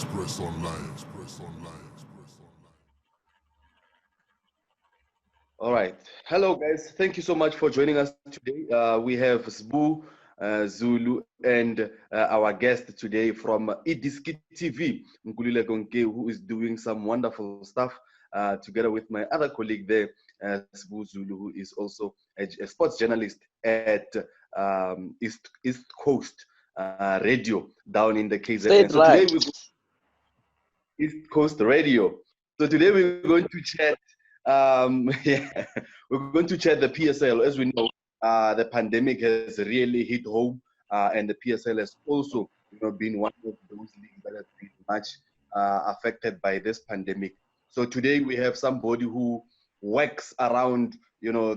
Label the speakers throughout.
Speaker 1: Express Online. Express Online. Express Online.
Speaker 2: All right. Hello, guys. Thank you so much for joining us today. We have Sbu, Zulu, and our guest today from Idiski TV, Nkulile Gonke, who is doing some wonderful stuff together with my other colleague there, Sbu Zulu, who is also a sports journalist at East Coast Radio down in the
Speaker 3: Say
Speaker 2: KZN.
Speaker 3: it
Speaker 2: So today
Speaker 3: right.
Speaker 2: we go East Coast Radio. So today we're going to chat. Yeah, we're going to chat the PSL. As we know, the pandemic has really hit home, and the PSL has also, been one of those leagues that have been much affected by this pandemic. So today we have somebody who works around,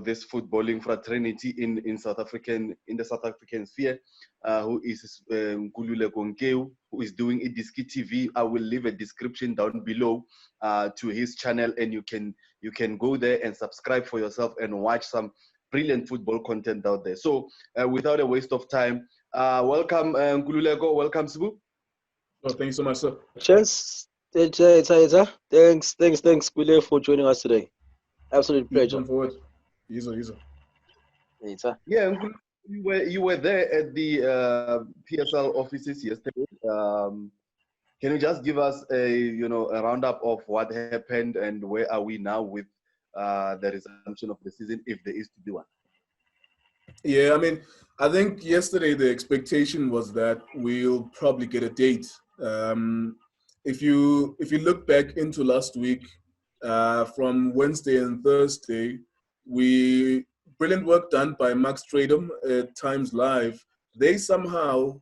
Speaker 2: this footballing fraternity in the South African sphere, who is Nkulule Konkeu, who is doing Idiski TV. I will leave a description down below to his channel, and you can go there and subscribe for yourself and watch some brilliant football content out there. So without a waste of time, welcome Nkululeko, welcome Sibu.
Speaker 4: Oh, thank you so much, sir.
Speaker 3: Cheers. Thanks, Gule, for joining us today. Absolute pleasure.
Speaker 4: Come forward. Easy.
Speaker 2: Yeah, Nkulu, you were there at the PSL offices yesterday. Can you just give us a roundup of what happened and where are we now with the resumption of the season, if there is to be one?
Speaker 4: Yeah, I think yesterday the expectation was that we'll probably get a date. If you look back into last week, from Wednesday and Thursday, brilliant work done by Max Tradum at Times Live. They somehow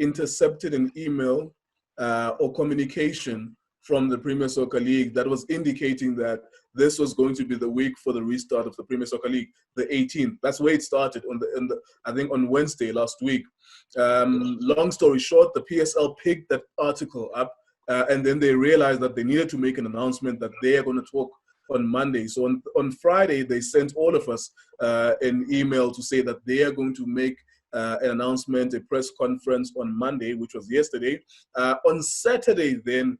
Speaker 4: intercepted an email or communication from the Premier Soccer League that was indicating that this was going to be the week for the restart of the Premier Soccer League, the 18th. That's where it started I think on Wednesday last week. Long story short, the PSL picked that article up, and then they realized that they needed to make an announcement that they are going to talk on Monday. So on Friday, they sent all of us an email to say that they are going to make an announcement, a press conference on Monday, which was yesterday. On Saturday, then,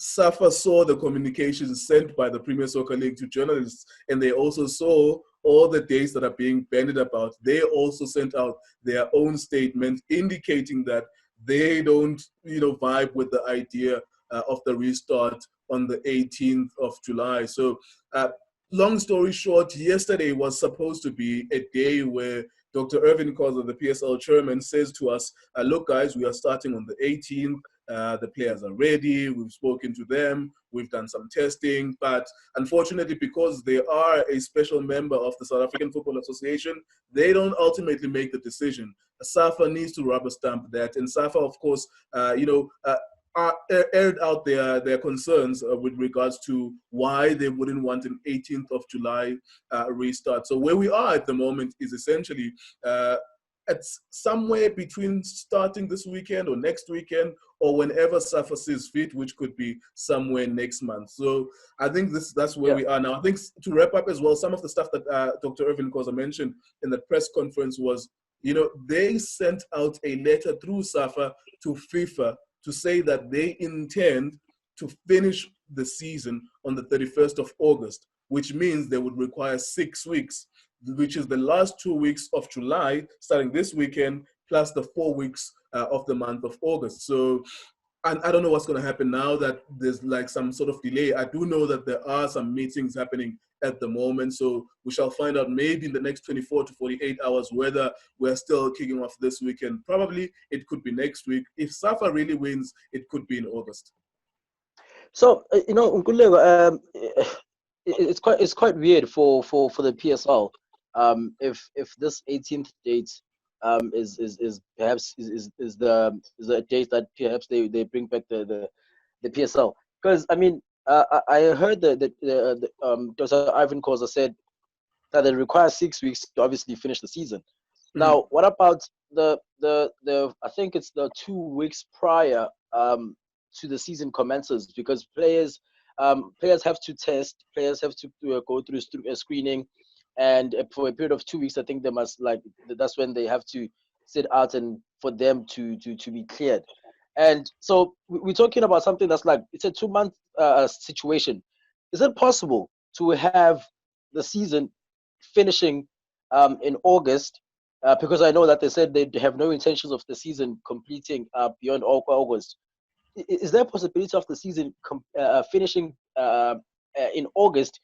Speaker 4: SAFA saw the communications sent by the Premier Soccer League to journalists, and they also saw all the dates that are being bandied about. They also sent out their own statement indicating that they don't, vibe with the idea of the restart on the 18th of July. So, long story short, yesterday was supposed to be a day where Dr. Irvin Koza, the PSL chairman, says to us, look, guys, we are starting on the 18th. The players are ready. We've spoken to them. We've done some testing. But unfortunately, because they are a special member of the South African Football Association, they don't ultimately make the decision. SAFA needs to rubber stamp that. And SAFA, of course, aired out their concerns with regards to why they wouldn't want an 18th of July restart. So where we are at the moment is essentially it's somewhere between starting this weekend or next weekend or whenever SAFA sees fit, which could be somewhere next month. So I think that's where we are now. I think to wrap up as well, some of the stuff that Dr. Irvin Koza mentioned in the press conference was, they sent out a letter through SAFA to FIFA to say that they intend to finish the season on the 31st of August, which means they would require 6 weeks, which is the last 2 weeks of July, starting this weekend, plus the 4 weeks of the month of August. So, and I don't know what's going to happen now that there's like some sort of delay. I do know that there are some meetings happening at the moment. So we shall find out maybe in the next 24 to 48 hours whether we're still kicking off this weekend. Probably it could be next week. If SAFA really wins, it could be in August.
Speaker 3: So Nkululeko, it's quite weird for the PSL. If this 18th date is perhaps is the date that perhaps they bring back the PSL, because I heard that Dr. Ivan Koza said that it requires 6 weeks to obviously finish the season. Now, what about the I think it's the 2 weeks prior to the season commences, because players have to test, players have to go through a screening, and for a period of 2 weeks, I think they must, that's when they have to sit out and for them to be cleared. And so we're talking about something that's like, it's a 2 month situation. Is it possible to have the season finishing in August? Because I know that they said they have no intentions of the season completing beyond August. Is there a possibility of the season finishing in August,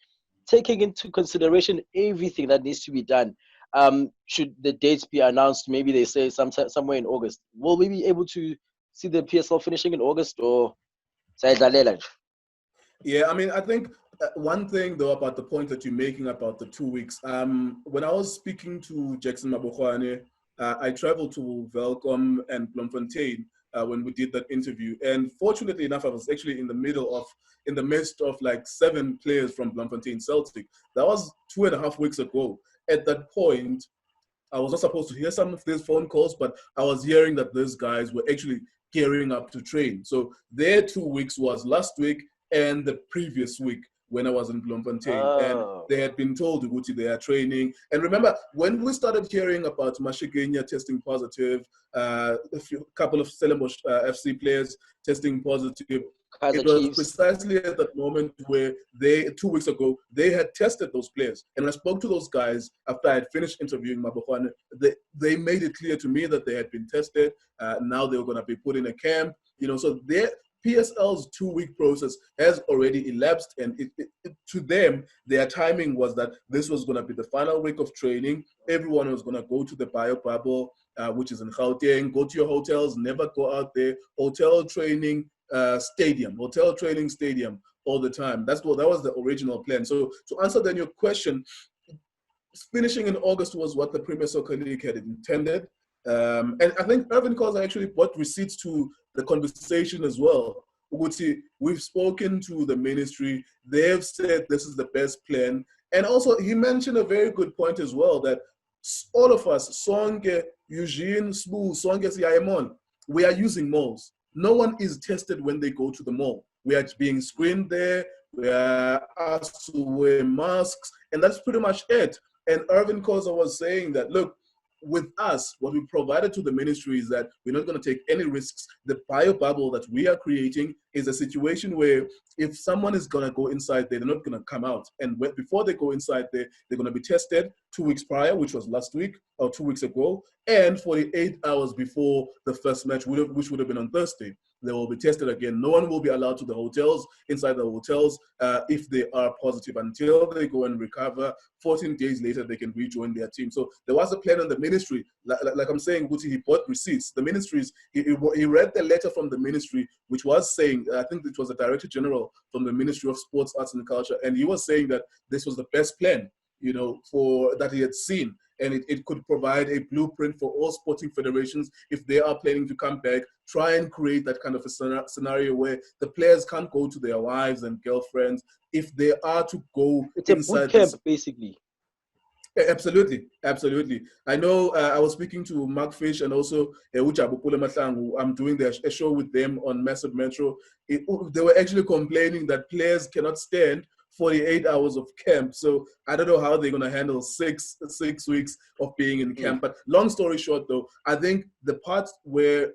Speaker 3: taking into consideration everything that needs to be done? Should the dates be announced, maybe they say somewhere in August, will we be able to see the PSL finishing in August, or sayidlalela nje?
Speaker 4: Yeah, I mean, I think one thing though about the point that you're making about the 2 weeks. When I was speaking to Jackson Mabokwane, I traveled to Welkom and Bloemfontein when we did that interview, and fortunately enough, I was actually in the midst of like 7 players from Bloemfontein Celtic. That was 2.5 weeks ago. At that point, I was not supposed to hear some of these phone calls, but I was hearing that these guys were actually gearing up to train. So their 2 weeks was last week and the previous week when I was in Bloemfontein. And
Speaker 3: Oh,
Speaker 4: they had been told, Uguti, they are training. And remember, when we started hearing about Mashigenya testing positive, couple of Stellenbosch FC players testing positive,
Speaker 3: Kaiser
Speaker 4: it was
Speaker 3: Chiefs.
Speaker 4: precisely at that moment where 2 weeks ago, they had tested those players. And when I spoke to those guys after I had finished interviewing Mabokwane, they made it clear to me that they had been tested. Now they were going to be put in a camp. So their PSL's 2-week process has already elapsed. And to them, their timing was that this was going to be the final week of training. Everyone was going to go to the bio bubble, which is in Gauteng, go to your hotels, never go out there, hotel training stadium all the time. That was the original plan. So to answer then your question, finishing in August was what the Premier Soccer League had intended. And I think Irvin Koza actually brought receipts to the conversation as well. Uguti, we've spoken to the ministry. They've said this is the best plan. And also he mentioned a very good point as well, that all of us, Songe, Eugene, Sbu, Songe, Siaemon, we are using malls. No one is tested when they go to the mall. We are being screened there. We are asked to wear masks, and that's pretty much it. And Irvin Koza was saying that, look, with us, what we provided to the ministry is that we're not going to take any risks. The bio bubble that we are creating is a situation where if someone is going to go inside there, they're not going to come out. And before they go inside there, they're going to be tested 2 weeks prior, which was last week or 2 weeks ago, and 48 hours before the first match, which would have been on Thursday. They will be tested again. No one will be allowed to the hotels, inside the hotels, if they are positive until they go and recover. 14 days later, they can rejoin their team. So there was a plan on the ministry. Like I'm saying, Guti, he bought receipts. The ministries, he read the letter from the ministry, which was saying, I think it was the Director General from the Ministry of Sports, Arts and Culture, and he was saying that this was the best plan, for that he had seen. And it could provide a blueprint for all sporting federations if they are planning to come back, try and create that kind of a scenario where the players can't go to their wives and girlfriends if they are to go
Speaker 3: It's a
Speaker 4: inside
Speaker 3: boot camp, basically.
Speaker 4: Yeah, absolutely, absolutely. I know I was speaking to Mark Fish and also Ujabu Pule Matlangu. I'm doing a show with them on Massive Metro. They were actually complaining that players cannot stand 48 hours of camp. So I don't know how they're going to handle six weeks of being in camp. But long story short, though, I think the part where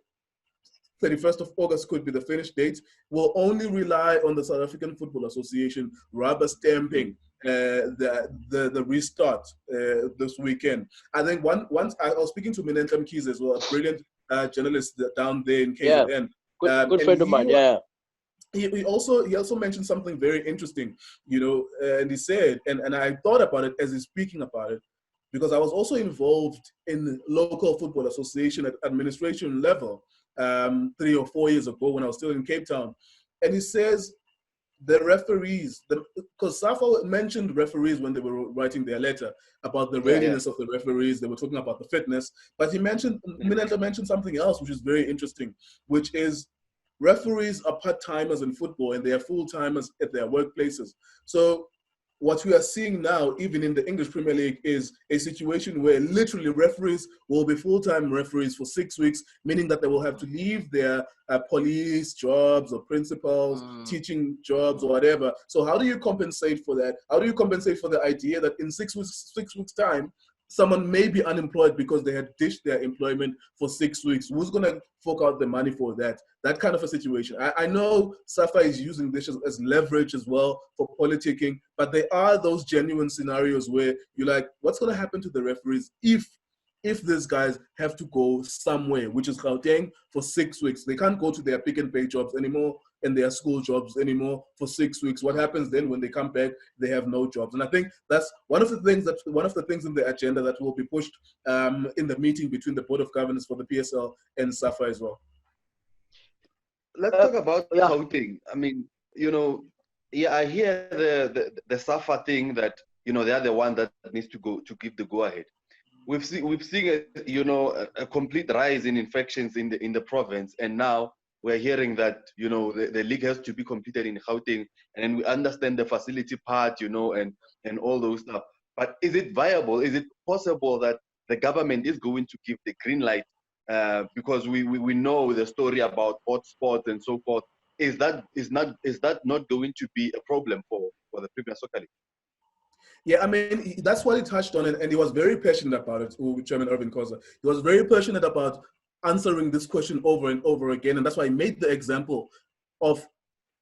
Speaker 4: 31st of August could be the finish date will only rely on the South African Football Association rubber stamping the restart this weekend. I think once I was speaking to Minentam Keys as well, a brilliant journalist down there in KZN.
Speaker 3: Good friend of mine. Yeah.
Speaker 4: He also mentioned something very interesting, and he said, and I thought about it as he's speaking about it, because I was also involved in local football association at administration level 3 or 4 years ago when I was still in Cape Town. And he says the referees, because SAFA mentioned referees when they were writing their letter about the readiness of the referees. They were talking about the fitness, but Mineta mentioned something else, which is very interesting, which is referees are part-timers in football and they are full-timers at their workplaces. So what we are seeing now, even in the English Premier League, is a situation where literally referees will be full-time referees for 6 weeks, meaning that they will have to leave their police jobs or principals, teaching jobs or whatever. So how do you compensate for that? How do you compensate for the idea that in 6 weeks time, someone may be unemployed because they had ditched their employment for 6 weeks. Who's going to fork out the money for that? That kind of a situation. I know SAFA is using this as leverage as well for politicking, but there are those genuine scenarios where you're like, what's going to happen to the referees if these guys have to go somewhere, which is Gauteng, for 6 weeks? They can't go to their pick and pay jobs anymore and their school jobs anymore for 6 weeks. What happens then when they come back? They have no jobs. And I think that's one of the things in the agenda that will be pushed in the meeting between the Board of Governors for the PSL and SAFA as well.
Speaker 2: Let's talk about
Speaker 3: yeah.
Speaker 2: Gauteng. I mean, yeah, I hear the SAFA thing that, they are the one that needs to give the go ahead. We've seen a complete rise in infections in the province, and now we're hearing that the league has to be completed in Gauteng, and we understand the facility part, and all those stuff. But is it viable? Is it possible that the government is going to give the green light? Because we know the story about hotspots and so forth. Is that not going to be a problem for the Premier Soccer League?
Speaker 4: Yeah, I mean, that's what he touched on, and he was very passionate about it, Chairman Irvin Khoza. He was very passionate about answering this question over and over again, and that's why he made the example of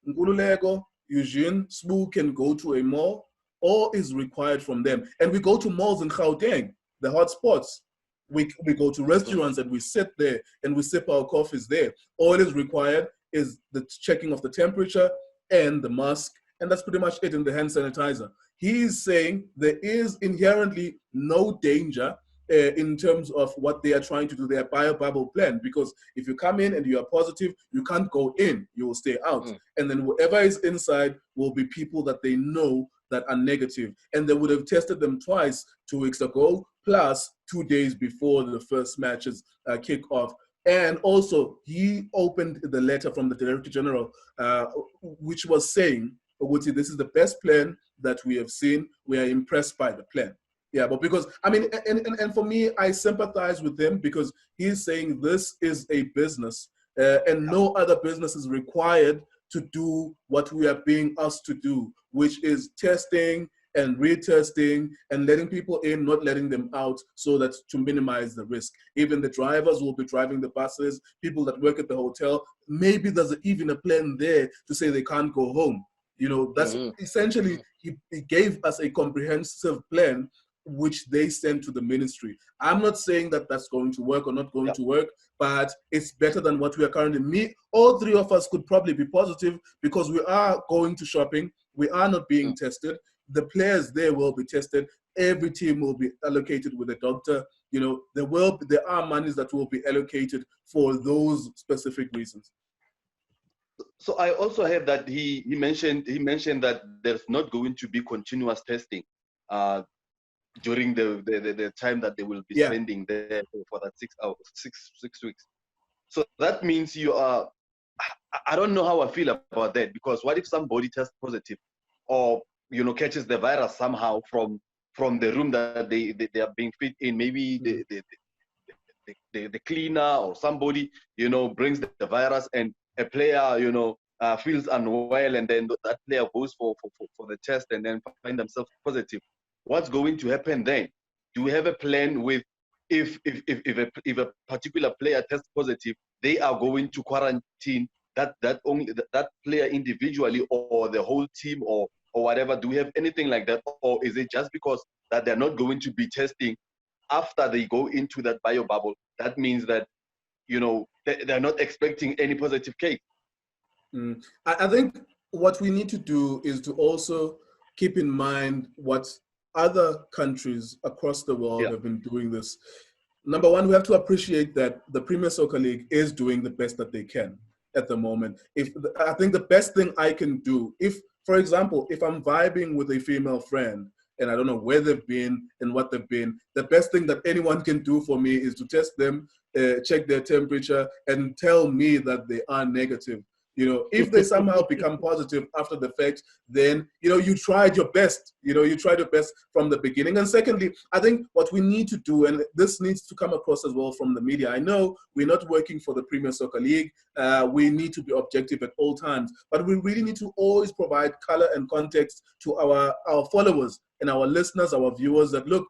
Speaker 4: Nkululeko, Eugene, Sbu can go to a mall. All is required from them. And we go to malls in Gauteng, the hotspots. We go to restaurants and we sit there and we sip our coffees there. All is required is the checking of the temperature and the mask, and that's pretty much it, in the hand sanitizer. He's saying there is inherently no danger in terms of what they are trying to do, their bio-bubble plan, because if you come in and you are positive, you can't go in, you will stay out. And then whoever is inside will be people that they know that are negative. And they would have tested them twice 2 weeks ago, plus 2 days before the first matches kick off. And also, he opened the letter from the Director General, which was saying, Oguti, this is the best plan that we have seen. We are impressed by the plan. Yeah, but because, I mean, and for me, I sympathize with him because he's saying this is a business and no other business is required to do what we are being asked to do, which is testing and retesting and letting people in, not letting them out, so that to minimize the risk. Even the drivers will be driving the buses, people that work at the hotel, maybe there's even a plan there to say they can't go home. That's essentially, he gave us a comprehensive plan which they sent to the ministry. I'm not saying that that's going to work or not going to work, but it's better than what we are currently. All three of us could probably be positive because we are going to shopping. We are not being tested. The players there will be tested. Every team will be allocated with a doctor. There are monies that will be allocated for those specific reasons.
Speaker 2: So I also heard that he mentioned that there's not going to be continuous testing during the time that they will be spending there for that 6 hours, six weeks. So that means I don't know how I feel about that, because what if somebody tests positive or catches the virus somehow from the room that they are being fit in? Maybe the cleaner or somebody brings the virus, and a player feels unwell, and then that player goes for the test and then find themselves positive. What's going to happen then? Do we have a plan with if a particular player tests positive, they are going to quarantine that player individually, or the whole team, or whatever? Do we have anything like that, or is it just because that they're not going to be testing after they go into that bio bubble? That means that they're not expecting any positive case.
Speaker 4: I think what we need to do is to also keep in mind what other countries across the world have been doing this. Number one, we have to appreciate that the Premier Soccer League is doing the best that they can at the moment. I think the best thing I can do, for example, if I'm vibing with a female friend and I don't know where they've been and what they've been, the best thing that anyone can do for me is to test them, check their temperature, and tell me that they are negative. If they somehow become positive after the fact, then, you tried your best. You tried your best from the beginning. And secondly, I think what we need to do, and this needs to come across as well from the media. I know we're not working for the Premier Soccer League. We need to be objective at all times. But we really need to always provide color and context to our followers and our listeners, our viewers, that, look,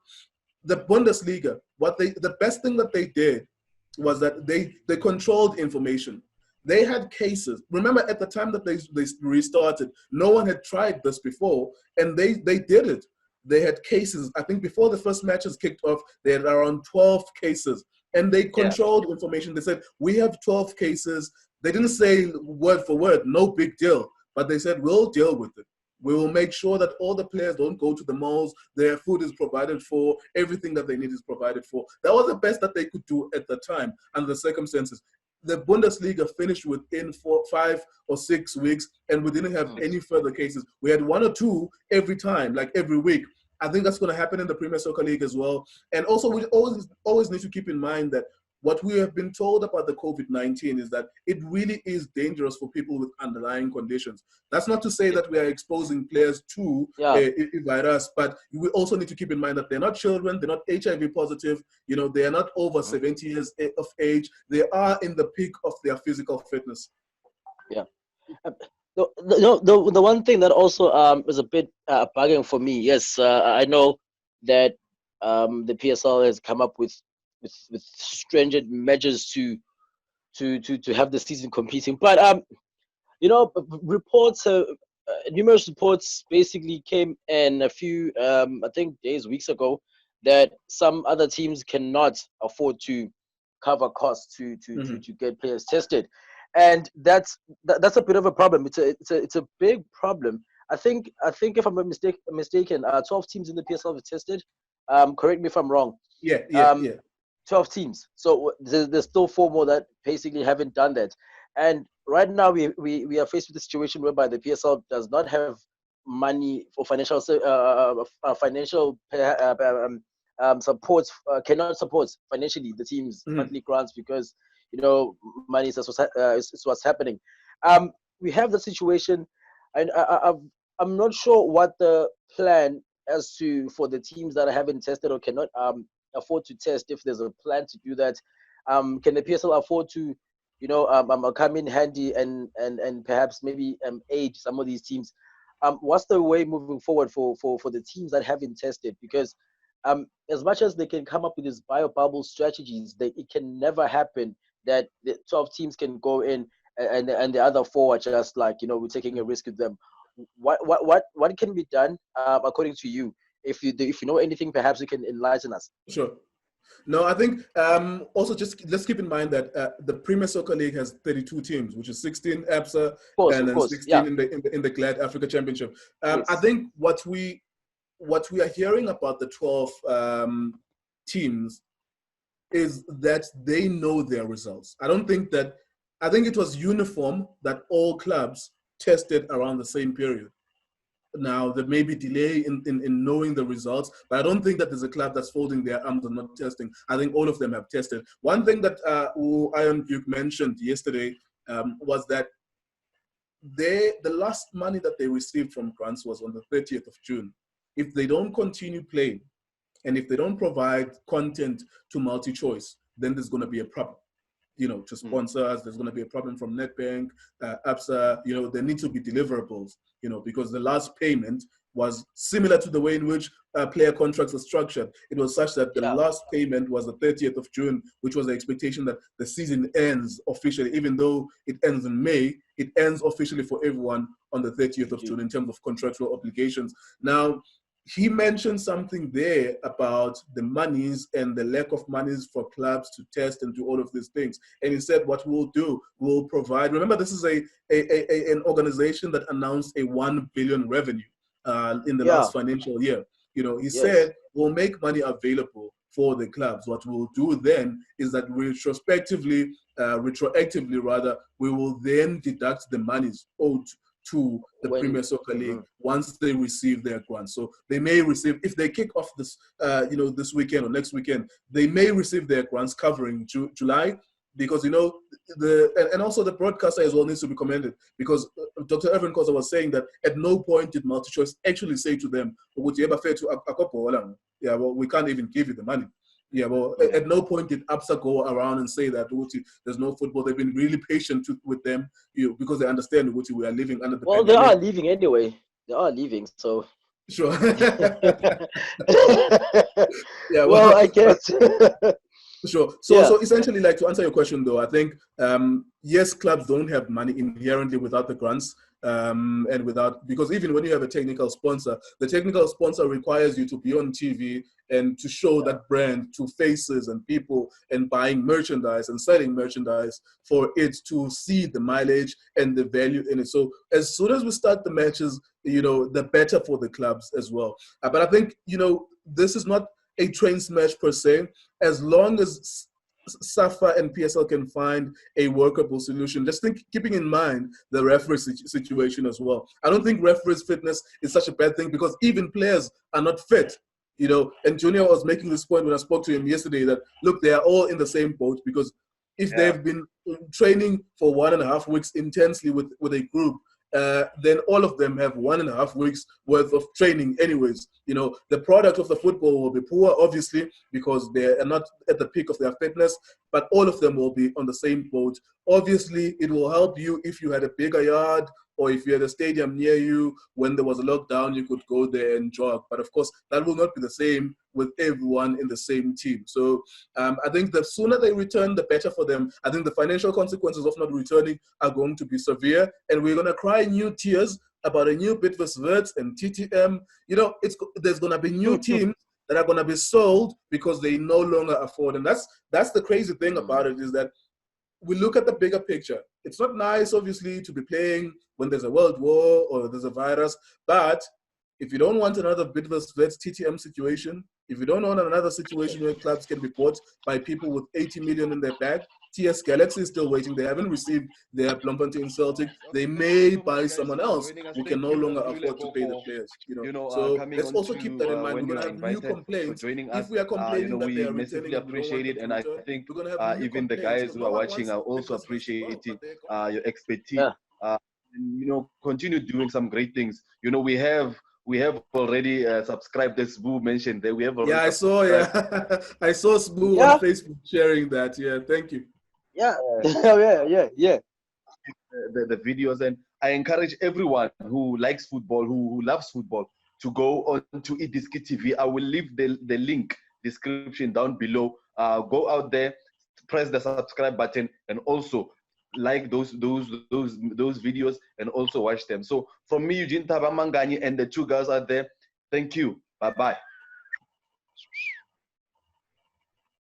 Speaker 4: the Bundesliga, the best thing that they did was that they controlled information. They had cases. Remember, at the time that they restarted, no one had tried this before, and they did it. They had cases. I think before the first matches kicked off, they had around 12 cases, and they controlled information. They said, we have 12 cases. They didn't say word for word, no big deal, but they said, we'll deal with it. We will make sure that all the players don't go to the malls. Their food is provided for. Everything that they need is provided for. That was the best that they could do at the time under the circumstances. The Bundesliga finished within 5 or 6 weeks, and we didn't have any further cases. We had 1 or 2 every time, like every week. I think that's going to happen in the Premier Soccer League as well. And also, we always need to keep in mind that what we have been told about the COVID-19 is that it really is dangerous for people with underlying conditions. That's not to say that we are exposing players to a virus, but we also need to keep in mind that they're not children, they're not HIV positive, they are not over 70 years of age. They are in the peak of their physical fitness.
Speaker 3: Yeah. The one thing that also is a bit bugging for me, yes, I know that the PSL has come up with stringent measures to have the season competing, but reports, numerous reports basically came in a few I think weeks ago, that some other teams cannot afford to cover costs to get players tested, and that's a bit of a problem. It's a big problem. I think if I'm not mistaken, 12 teams in the PSL have tested. Correct me if I'm wrong.
Speaker 4: Yeah.
Speaker 3: 12 teams. So there's still 4 more that basically haven't done that. And right now we are faced with a situation whereby the PSL does not have money for financial supports, cannot support financially the teams monthly grants, because money is what's happening. We have the situation, and I'm not sure what the plan as to for the teams that haven't tested or cannot afford to test, if there's a plan to do that. Can the PSL afford to come in handy and perhaps maybe aid some of these teams? What's the way moving forward for the teams that haven't tested? Because as much as they can come up with these bio bubble strategies, it can never happen that the 12 teams can go in and the other 4 are just like, we're taking a risk with them. What can be done according to you? If you know anything, perhaps you can enlighten us.
Speaker 4: Sure. No, I think also just let's keep in mind that the Premier Soccer League has 32 teams, which is 16 ABSA and then 16 in the GLAD Africa Championship. I think what we are hearing about the 12 teams is that they know their results. I think it was uniform that all clubs tested around the same period. Now, there may be delay in knowing the results, but I don't think that there's a club that's folding their arms and not testing. I think all of them have tested. One thing that Iron Duke mentioned yesterday was that the last money that they received from grants was on the 30th of June. If they don't continue playing, and if they don't provide content to MultiChoice, then there's going to be a problem. To sponsors, there's going to be a problem from Nedbank, ABSA. There need to be deliverables. Because the last payment was similar to the way in which player contracts are structured. It was such that the last payment was the 30th of June, which was the expectation that the season ends officially, even though it ends in May, it ends officially for everyone on the 30th of June in terms of contractual obligations. Now, he mentioned something there about the monies and the lack of monies for clubs to test and do all of these things. And he said, what we'll do, we'll provide. Remember, this is an organization that announced a 1 billion revenue in the last financial year. He said, we'll make money available for the clubs. What we'll do then is that retroactively, we will then deduct the monies owed to the Premier Soccer League once they receive their grants. So they may receive, if they kick off this, this weekend or next weekend, they may receive their grants covering July, because and also the broadcaster as well needs to be commended, because Dr. Evan Kosa was saying that at no point did MultiChoice actually say to them, "Would you ever fair to yeah, well, we can't even give you the money." Yeah, well, at no point did ABSA go around and say that there's no football. They've been really patient with them, because they understand we are living under the pandemic.
Speaker 3: They are leaving anyway. They are leaving, so.
Speaker 4: Sure. Yeah.
Speaker 3: Well, I guess.
Speaker 4: Sure. So,
Speaker 3: Yeah.
Speaker 4: so essentially, like to answer your question, though, I think yes, clubs don't have money inherently without the grants, and without, because even when you have a technical sponsor, the technical sponsor requires you to be on TV and to show that brand to faces and people and buying merchandise and selling merchandise for it to see the mileage and the value in it. So as soon as we start the matches, the better for the clubs as well. But I think this is not a train smash per se, as long as SAFA and PSL can find a workable solution. Just keeping in mind the referee situation as well. I don't think referees' fitness is such a bad thing, because even players are not fit. And Junior was making this point when I spoke to him yesterday, that look, they are all in the same boat, because if they've been training for 1.5 weeks intensely with a group, then all of them have 1.5 weeks worth of training anyways. The product of the football will be poor, obviously, because they are not at the peak of their fitness, but all of them will be on the same boat. Obviously, it will help you if you had a bigger yard, or if you had a stadium near you. When there was a lockdown, you could go there and jog. But of course, that will not be the same with everyone in the same team. So I think the sooner they return, the better for them. I think the financial consequences of not returning are going to be severe, and we're going to cry new tears about a new Bidvest and TTM. There's going to be new teams that are going to be sold because they no longer afford. And that's the crazy thing about it, is that we look at the bigger picture. It's not nice, obviously, to be playing when there's a world war or there's a virus, but if you don't want another Bidvest TTM situation, if you don't want another situation where clubs can be bought by people with 80 million in their bag, TS Galaxy is still waiting. They haven't received their Bloemfontein Celtic. They may buy someone else who can no longer afford to pay the players. So
Speaker 2: Coming
Speaker 4: let's
Speaker 2: on
Speaker 4: also keep that in
Speaker 2: to
Speaker 4: mind.
Speaker 2: when
Speaker 4: We're
Speaker 2: you
Speaker 4: going to
Speaker 2: are
Speaker 4: have new
Speaker 2: invited for
Speaker 4: complaints.
Speaker 2: joining
Speaker 4: If
Speaker 2: us.
Speaker 4: we are complaining that they
Speaker 2: We
Speaker 4: are returning
Speaker 2: massively
Speaker 4: and we don't want
Speaker 2: appreciate it,
Speaker 4: them to
Speaker 2: and I
Speaker 4: return,
Speaker 2: think
Speaker 4: we're going to have new
Speaker 2: even the
Speaker 4: complaints,
Speaker 2: guys
Speaker 4: because
Speaker 2: who
Speaker 4: no
Speaker 2: are
Speaker 4: one
Speaker 2: watching
Speaker 4: wants
Speaker 2: are also
Speaker 4: Bidvest to go,
Speaker 2: appreciating
Speaker 4: but they're gone.
Speaker 2: your expertise.
Speaker 3: Yeah.
Speaker 2: And continue doing some great things. We have already subscribed, as Boo mentioned there. We have already
Speaker 4: Yeah, I saw.
Speaker 2: subscribed.
Speaker 4: Yeah, I saw Smooth on
Speaker 3: Yeah.
Speaker 4: Facebook sharing that. Yeah, thank you.
Speaker 3: Yeah. Yeah.
Speaker 2: The videos, and I encourage everyone who likes football, who loves football, to go on to Idiski TV. I will leave the link description down below. Go out there, press the subscribe button, and also like those videos, and also watch them. So from me, Eugene Tabamangani, and the two girls out there, thank you. Bye bye.